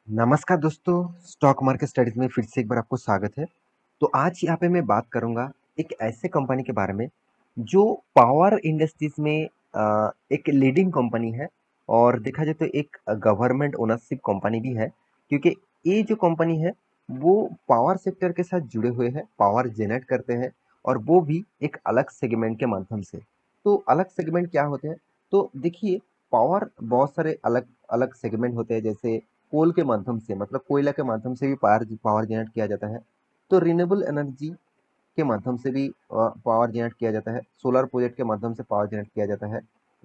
नमस्कार दोस्तों, stock market studies में फिर से एक बार आपको स्वागत है। तो आज यहाँ पे मैं बात करूँगा एक ऐसे कंपनी के बारे में जो पावर इंडस्ट्रीज में एक लीडिंग कंपनी है और देखा जाए तो एक गवर्नमेंट ओनरशिप कंपनी भी है, क्योंकि ये जो कंपनी है वो पावर सेक्टर के साथ जुड़े हुए हैं, पावर जनरेट करते हैं और वो भी एक अलग सेगमेंट के माध्यम से। तो अलग सेगमेंट क्या होते हैं? तो देखिए, पावर बहुत सारे अलग अलग सेगमेंट होते हैं, जैसे कोल के माध्यम से, मतलब कोयला के माध्यम से भी पावर पावर जनरेट किया जाता है। तो रिन्यूएबल एनर्जी के माध्यम से भी पावर जनरेट किया जाता है, सोलर प्रोजेक्ट के माध्यम से पावर जनरेट किया जाता है,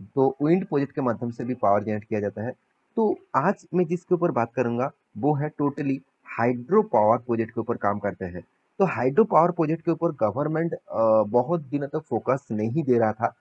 तो विंड प्रोजेक्ट के माध्यम से भी पावर जनरेट किया जाता है। तो आज मैं जिसके ऊपर बात करूंगा वो है टोटली हाइड्रो पावर प्रोजेक्ट के ऊपर काम करते हैं। तो हाइड्रो पावर प्रोजेक्ट के ऊपर गवर्नमेंट बहुत दिनों तक फोकस नहीं दे रहा था।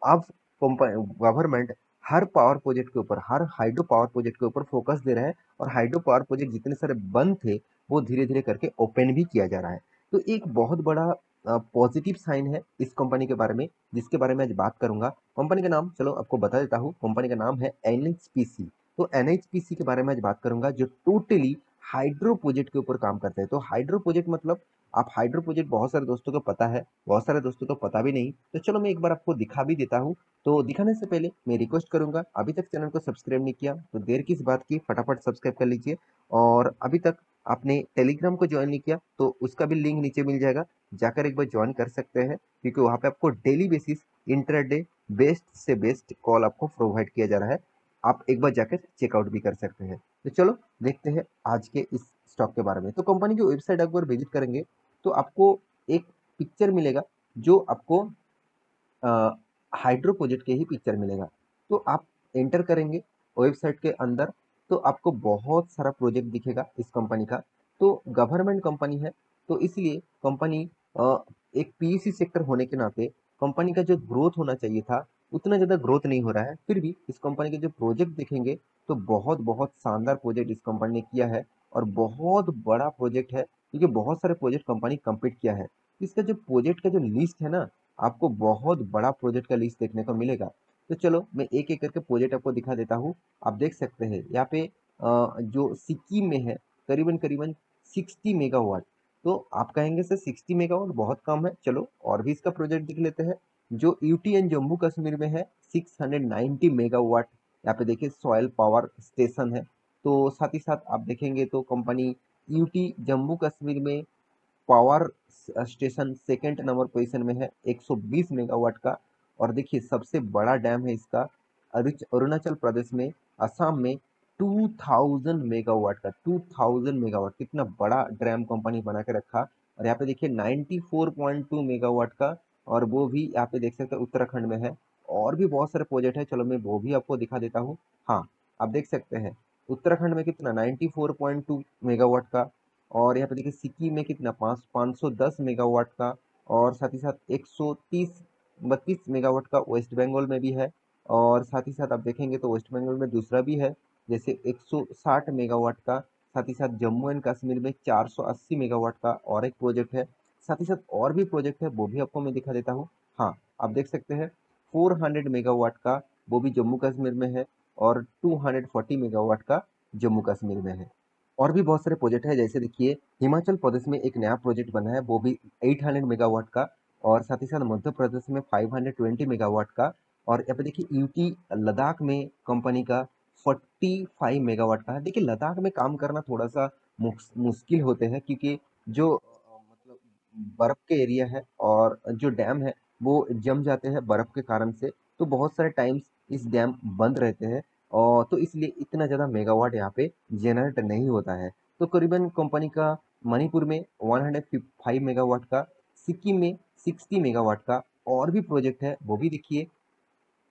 अब गवर्नमेंट हर पावर प्रोजेक्ट के ऊपर, हर हाइड्रो पावर प्रोजेक्ट के ऊपर फोकस दे रहा है और हाइड्रो पावर प्रोजेक्ट जितने सारे बंद थे वो धीरे धीरे करके ओपन भी किया जा रहा है। तो एक बहुत बड़ा पॉजिटिव साइन है इस कंपनी के बारे में, जिसके बारे में आज बात करूंगा। कंपनी का नाम चलो आपको बता देता हूँ। कंपनी का नाम है एनएचपीसी। तो एनएचपीसी के बारे में आज बात करूंगा, जो टोटली हाइड्रो प्रोजेक्ट के ऊपर काम करते हैं। तो हाइड्रो प्रोजेक्ट मतलब, आप हाइड्रो प्रोजेक्ट बहुत सारे दोस्तों को पता है, बहुत सारे दोस्तों को पता भी नहीं। तो चलो मैं एक बार आपको दिखा भी देता हूँ। तो दिखाने से पहले मैं रिक्वेस्ट करूंगा, अभी तक चैनल को सब्सक्राइब नहीं किया तो देर किस बात की, फटाफट सब्सक्राइब कर लीजिए। और अभी तक आपने टेलीग्राम को ज्वाइन नहीं किया तो उसका भी लिंक नीचे मिल जाएगा, जाकर एक बार ज्वाइन कर सकते हैं, क्योंकि वहाँ पे आपको डेली बेसिस इंटरडे बेस्ट से बेस्ट कॉल आपको प्रोवाइड किया जा रहा है। आप एक बार जाकर चेकआउट भी कर सकते हैं। तो चलो देखते हैं आज के इस स्टॉक के बारे में। तो कंपनी की वेबसाइट एक बार विजिट करेंगे तो आपको एक पिक्चर मिलेगा, जो आपको हाइड्रो प्रोजेक्ट के ही पिक्चर मिलेगा। तो आप एंटर करेंगे वेबसाइट के अंदर तो आपको बहुत सारा प्रोजेक्ट दिखेगा इस कंपनी का। तो गवर्नमेंट कंपनी है, तो इसलिए कंपनी एक पीयूसी सेक्टर होने के नाते कंपनी का जो ग्रोथ होना चाहिए था उतना ज़्यादा ग्रोथ नहीं हो रहा है। फिर भी इस कंपनी के जो प्रोजेक्ट देखेंगे तो बहुत बहुत शानदार प्रोजेक्ट इस कंपनी ने किया है और बहुत बड़ा प्रोजेक्ट है, क्योंकि बहुत सारे प्रोजेक्ट कंपनी कंप्लीट किया है। इसका जो प्रोजेक्ट का जो लिस्ट है ना, आपको बहुत बड़ा प्रोजेक्ट का लिस्ट देखने को मिलेगा। तो चलो मैं एक एक करके प्रोजेक्ट आपको दिखा देता हूँ। आप देख सकते हैं यहाँ पे जो सिक्किम में है करीबन करीबन 60 मेगावाट। तो आप कहेंगे सर 60 मेगावाट बहुत कम है, चलो और भी इसका प्रोजेक्ट देख लेते हैं। जो यूटी एंड जम्मू कश्मीर में है 690 मेगावाट। यहाँ पे देखिए सॉयल पावर स्टेशन है। तो साथ ही साथ आप देखेंगे तो कंपनी यूटी जम्मू कश्मीर में power station second number position में है 120 मेगावाट का। और देखिए सबसे बड़ा डैम है इसका अरुणाचल प्रदेश में, असम में 2000 मेगावाट का। 2000 मेगावाट, कितना बड़ा डैम कंपनी बना के रखा। और यहाँ पे देखिए 94.2 मेगावाट का, और वो भी यहाँ पे देख सकते हैं उत्तराखंड में है। और भी बहुत सारे प्रोजेक्ट है, चलो मैं वो भी आपको दिखा देता हूँ। हाँ, आप देख सकते हैं उत्तराखंड में कितना 94.2 मेगावाट का। और यहाँ पे देखिए सिक्किम में कितना 510 मेगावाट का। और साथ ही साथ 132 मेगावाट का वेस्ट बंगाल में भी है। और साथ ही साथ आप देखेंगे तो वेस्ट बंगाल में दूसरा भी है, जैसे 160 मेगावाट का। साथ ही साथ जम्मू एंड कश्मीर में 480 मेगावाट का और एक प्रोजेक्ट है। साथ ही साथ और भी प्रोजेक्ट है, वो भी आपको मैं दिखा देता हूँ। हाँ, आप देख सकते हैं 400 मेगावाट का, वो भी जम्मू कश्मीर में है। और 240 मेगावाट का जम्मू कश्मीर में है। और भी बहुत सारे प्रोजेक्ट है, जैसे देखिए हिमाचल प्रदेश में एक नया प्रोजेक्ट बना है, वो भी 800 मेगावाट का। और साथ ही साथ मध्य प्रदेश में 520 मेगावाट का। और यहाँ पे देखिए यूटी लद्दाख में कंपनी का 45 मेगावाट का है। देखिए लद्दाख में काम करना थोड़ा सा मुश्किल होते हैं, क्योंकि जो मतलब बर्फ के एरिया है और जो डैम है वो जम जाते हैं बर्फ के कारण से। तो बहुत सारे टाइम्स इस डैम बंद रहते हैं, और तो इसलिए इतना ज़्यादा मेगावाट यहाँ पे जनरेट नहीं होता है। तो करीबन कंपनी का मणिपुर में 105 मेगावाट का, सिक्किम में 60 मेगावाट का और भी प्रोजेक्ट है, वो भी देखिए।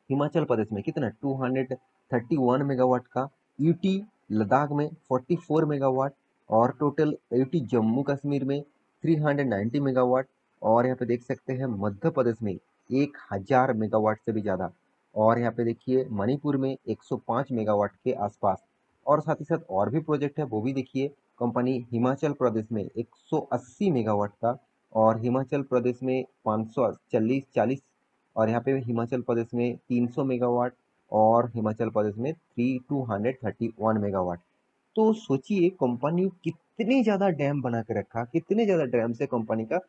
हिमाचल प्रदेश में कितना 231 मेगावाट का, यूटी लद्दाख में 44 मेगावाट, और टोटल यूटी जम्मू कश्मीर में 390 मेगावाट। और यहाँ पे देख सकते हैं मध्य प्रदेश में 1000 मेगावाट से भी ज़्यादा। और यहाँ पे देखिए मणिपुर में 105 मेगावाट के आसपास। और साथ ही साथ और भी प्रोजेक्ट है, वो भी देखिए। कंपनी हिमाचल प्रदेश में 180 मेगावाट का, और हिमाचल प्रदेश में 540 और यहाँ पे हिमाचल प्रदेश में 300 मेगावाट, और हिमाचल प्रदेश में 231 मेगावाट। तो सोचिए कंपनी कितनी ज़्यादा डैम बना के रखा, कितने ज़्यादा डैम से कंपनी का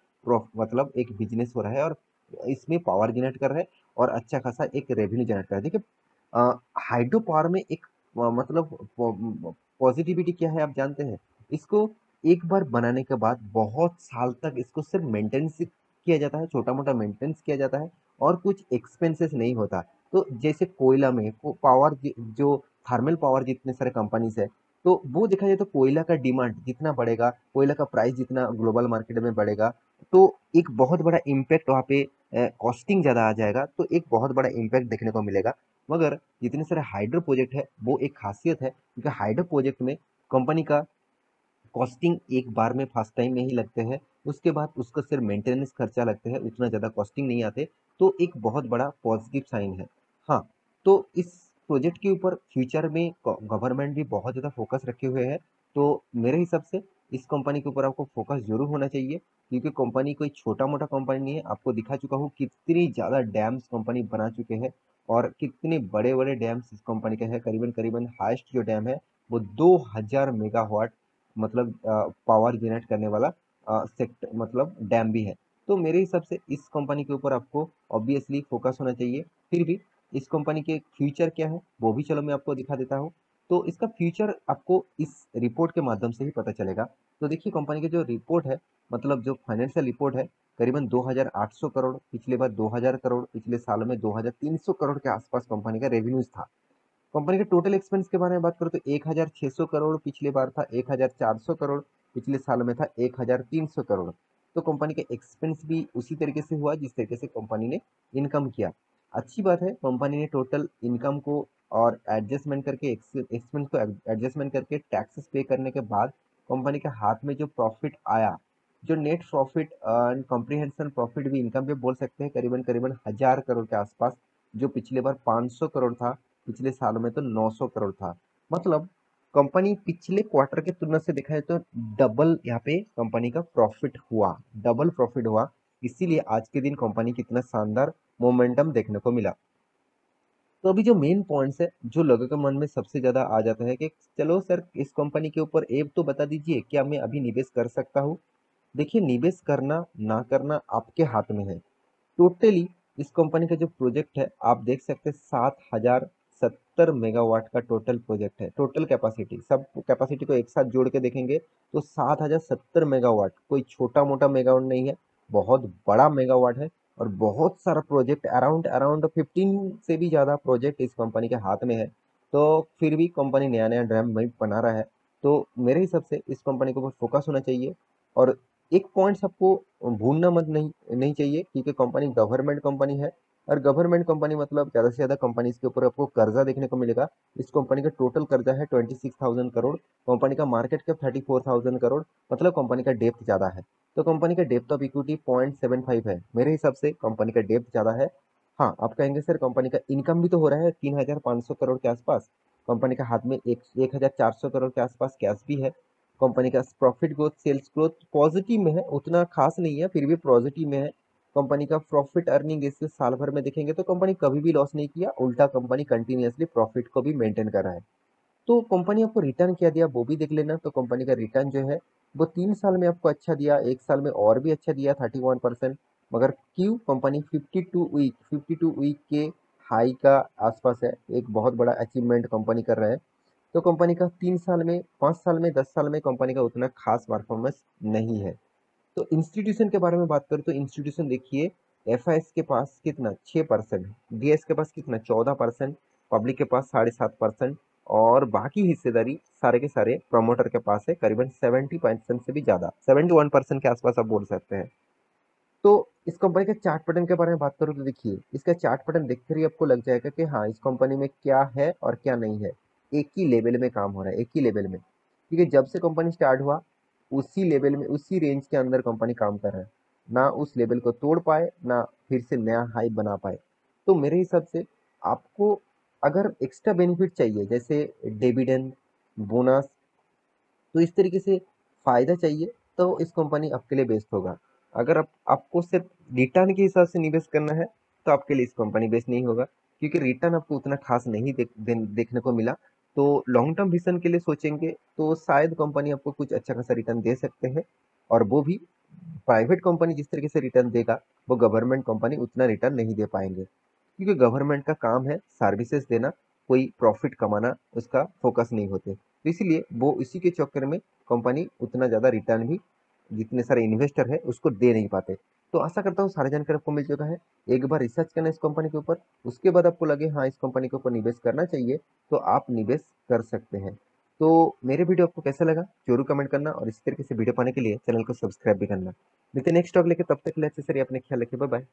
मतलब एक बिजनेस हो रहा है और इसमें पावर जनरेट कर रहा है और अच्छा खासा एक रेवेन्यू जनरेट कर रहा है। देखिए हाइड्रो पावर में एक मतलब पॉजिटिविटी क्या है आप जानते हैं? इसको एक बार बनाने के बाद बहुत साल तक इसको सिर्फ मेंटेनेंस किया जाता है, छोटा-मोटा मेंटेनेंस किया जाता है और कुछ एक्सपेंसेस नहीं होता। तो जैसे कोयला में को पावर जो थर्मल पावर जितने सारे कंपनीज है, तो वो देखा जाए तो कोयला का डिमांड जितना बढ़ेगा, कोयला का प्राइस जितना ग्लोबल मार्केट में बढ़ेगा, तो एक बहुत बड़ा इम्पैक्ट वहाँ पे कॉस्टिंग ज़्यादा आ जाएगा, तो एक बहुत बड़ा इम्पैक्ट देखने को मिलेगा। मगर जितने सारे हाइड्रो प्रोजेक्ट है वो एक खासियत है क्योंकि हाइड्रो प्रोजेक्ट में कंपनी का कॉस्टिंग एक बार में फर्स्ट टाइम में ही लगते हैं, उसके बाद उसका सिर्फ मेंटेनेंस खर्चा लगते हैं, उतना ज़्यादा कॉस्टिंग नहीं आते, तो एक बहुत बड़ा पॉजिटिव साइन है। हाँ, तो इस प्रोजेक्ट के ऊपर फ्यूचर में गवर्नमेंट भी बहुत ज़्यादा फोकस रखे हुए है, तो मेरे हिसाब से इस कंपनी के ऊपर आपको फोकस जरूर होना चाहिए क्योंकि कंपनी कोई छोटा मोटा कंपनी नहीं है। आपको दिखा चुका हूँ कितनी ज़्यादा डैम्स कंपनी बना चुके हैं और कितने बड़े बड़े डैम्स इस कंपनी के हैं। करीबन करीबन हाईएस्ट जो डैम है वो 2000 मेगावाट मतलब पावर जनरेट करने वाला सेक्टर मतलब डैम भी है। तो मेरे हिसाब से इस कंपनी के ऊपर आपको ऑब्वियसली फोकस होना चाहिए। फिर भी इस कंपनी के फ्यूचर क्या है वो भी चलो मैं आपको दिखा देता हूँ। तो इसका फ्यूचर आपको इस रिपोर्ट के माध्यम से ही पता चलेगा। तो देखिए कंपनी की जो रिपोर्ट है मतलब जो फाइनेंशियल रिपोर्ट है करीबन 2800 करोड़, पिछले बार 2000 करोड़, पिछले साल में 2300 करोड़ के आसपास कंपनी का रेवेन्यूज था। कंपनी के टोटल एक्सपेंस के बारे में बात करूँ तो 1600 करोड़ पिछले बार था, 1400 करोड़ पिछले साल में था, 1300 करोड़। तो कंपनी का एक्सपेंस भी उसी तरीके से हुआ जिस तरीके से कंपनी ने इनकम किया। अच्छी बात है कंपनी ने टोटल इनकम को और एडजस्टमेंट करके एक्सपेंस को एडजस्टमेंट करके टैक्सेस पे करने के बाद कंपनी के हाथ में जो प्रॉफिट आया, जो नेट प्रॉफिट कॉम्प्रिहेंशन प्रॉफिट भी इनकम भी बोल सकते हैं, करीबन करीबन 1000 करोड़ के आसपास, जो पिछले बार 500 करोड़ था, पिछले साल में तो 900 करोड़ था। मतलब कंपनी पिछले क्वार्टर के तुलना से देखा जाए तो डबल यहाँ पे कंपनी का प्रॉफिट हुआ, डबल प्रॉफिट हुआ। इसीलिए आज के दिन कंपनी कितना शानदार मोमेंटम देखने को मिला। तो अभी जो मेन पॉइंट्स है जो लोगों के मन में सबसे ज्यादा आ जाता है कि चलो सर इस कंपनी के ऊपर एक तो बता दीजिए क्या मैं अभी निवेश कर सकता हूँ। देखिए निवेश करना ना करना आपके हाथ में है। टोटली इस कंपनी का जो प्रोजेक्ट है आप देख सकते हैं 7070 मेगावाट का टोटल प्रोजेक्ट है। टोटल कैपेसिटी सब कैपेसिटी को एक साथ जोड़ के देखेंगे तो 7070 मेगावाट कोई छोटा मोटा मेगावाट नहीं है, बहुत बड़ा मेगावाट है। और बहुत सारा प्रोजेक्ट अराउंड अराउंड 15 से भी ज़्यादा प्रोजेक्ट इस कंपनी के हाथ में है। तो फिर भी कंपनी नया नया ड्राम बना रहा है। तो मेरे हिसाब से इस कंपनी के ऊपर फोकस होना चाहिए। और एक पॉइंट सबको भूलना मत नहीं नहीं चाहिए क्योंकि कंपनी गवर्नमेंट कंपनी है और गवर्नमेंट कंपनी मतलब ज़्यादा से ज़्यादा कंपनी इसके ऊपर आपको कर्जा देखने को मिलेगा। इस कंपनी का टोटल कर्जा है 26,000 करोड़, कंपनी का मार्केट कैप 34,000 करोड़, मतलब कंपनी का डेप्थ ज़्यादा है। तो कंपनी का डेप्थ ऑफ इक्विटी 0.75 है, मेरे हिसाब से कंपनी का डेप्थ ज़्यादा है। हाँ आप कहेंगे सर कंपनी का इनकम भी तो हो रहा है 3,500 करोड़ के आसपास, कंपनी के हाथ में 1,400 करोड़ के आसपास कैश भी है। कंपनी का profit growth sales growth positive में है, उतना खास नहीं है फिर भी पॉजिटिव में है। कंपनी का प्रॉफिट अर्निंग रेशियो साल भर में देखेंगे तो कंपनी कभी भी लॉस नहीं किया, उल्टा कंपनी कंटिन्यूअसली प्रॉफिट को भी मेंटेन कर रहा है। तो कंपनी आपको रिटर्न क्या दिया वो भी देख लेना। तो कंपनी का रिटर्न जो है वो 3 साल में आपको अच्छा दिया, एक साल में और भी अच्छा दिया 31%। मगर क्यों कंपनी 52 वीक के हाई का आसपास है, एक बहुत बड़ा अचीवमेंट कंपनी कर रहा है। तो कंपनी का 3 साल में 5 साल में 10 साल में कंपनी का उतना खास परफॉर्मेंस नहीं है। तो इंस्टीट्यूशन के बारे में बात करूँ तो इंस्टीट्यूशन देखिए एफ के पास कितना 6%, डीएस के पास कितना 14%, पब्लिक के पास 7.5% और बाकी हिस्सेदारी सारे के सारे प्रमोटर के पास है करीबन 70% से भी ज़्यादा, 71% के आसपास आप बोल सकते हैं। तो इस कंपनी के चार्ट पैटर्न के बारे में बात करूँ तो देखिए इसका चार्ट पैटर्न देखकर ही आपको लग जाएगा कि हाँ इस कंपनी में क्या है और क्या नहीं है। एक ही लेवल में काम हो रहा है, एक ही लेवल में, क्योंकि जब से कंपनी स्टार्ट हुआ उसी लेवल में उसी रेंज के अंदर कंपनी काम कर रहा है, ना उस लेवल को तोड़ पाए ना फिर से नया हाई बना पाए। तो मेरे हिसाब से आपको अगर एक्स्ट्रा बेनिफिट चाहिए जैसे डिविडेंड, बोनस, तो इस तरीके से फायदा चाहिए तो इस कंपनी आपके लिए बेस्ट होगा। अगर आपको सिर्फ रिटर्न के हिसाब से निवेश करना है तो आपके लिए इस कंपनी बेस्ट नहीं होगा क्योंकि रिटर्न आपको उतना खास नहीं देखने को मिला। तो लॉन्ग टर्म विज़न के लिए सोचेंगे तो शायद कंपनी आपको कुछ अच्छा खासा रिटर्न दे सकते हैं, और वो भी प्राइवेट कंपनी जिस तरीके से रिटर्न देगा, वो गवर्नमेंट कंपनी उतना रिटर्न नहीं दे पाएँगे। क्योंकि गवर्नमेंट का काम है सर्विसेज देना, कोई प्रॉफिट कमाना उसका फोकस नहीं होते। तो इसीलिए वो इसी के चक्कर में कंपनी उतना ज़्यादा रिटर्न भी जितने सारे इन्वेस्टर है उसको दे नहीं पाते। तो आशा करता हूँ सारी जानकारी आपको मिल चुका है। एक बार रिसर्च करना इस कंपनी के ऊपर, उसके बाद आपको लगे हाँ इस कंपनी के ऊपर निवेश करना चाहिए, तो आप निवेश कर सकते हैं। तो मेरे वीडियो आपको कैसा लगा ज़रूर कमेंट करना, और इसी तरीके से वीडियो पाने के लिए चैनल को सब्सक्राइब भी करना। मिलते हैं नेक्स्ट टॉक लेके, तब तक के लिए अच्छे से रहिए, अपने ख्याल रखिए, बाय बाय।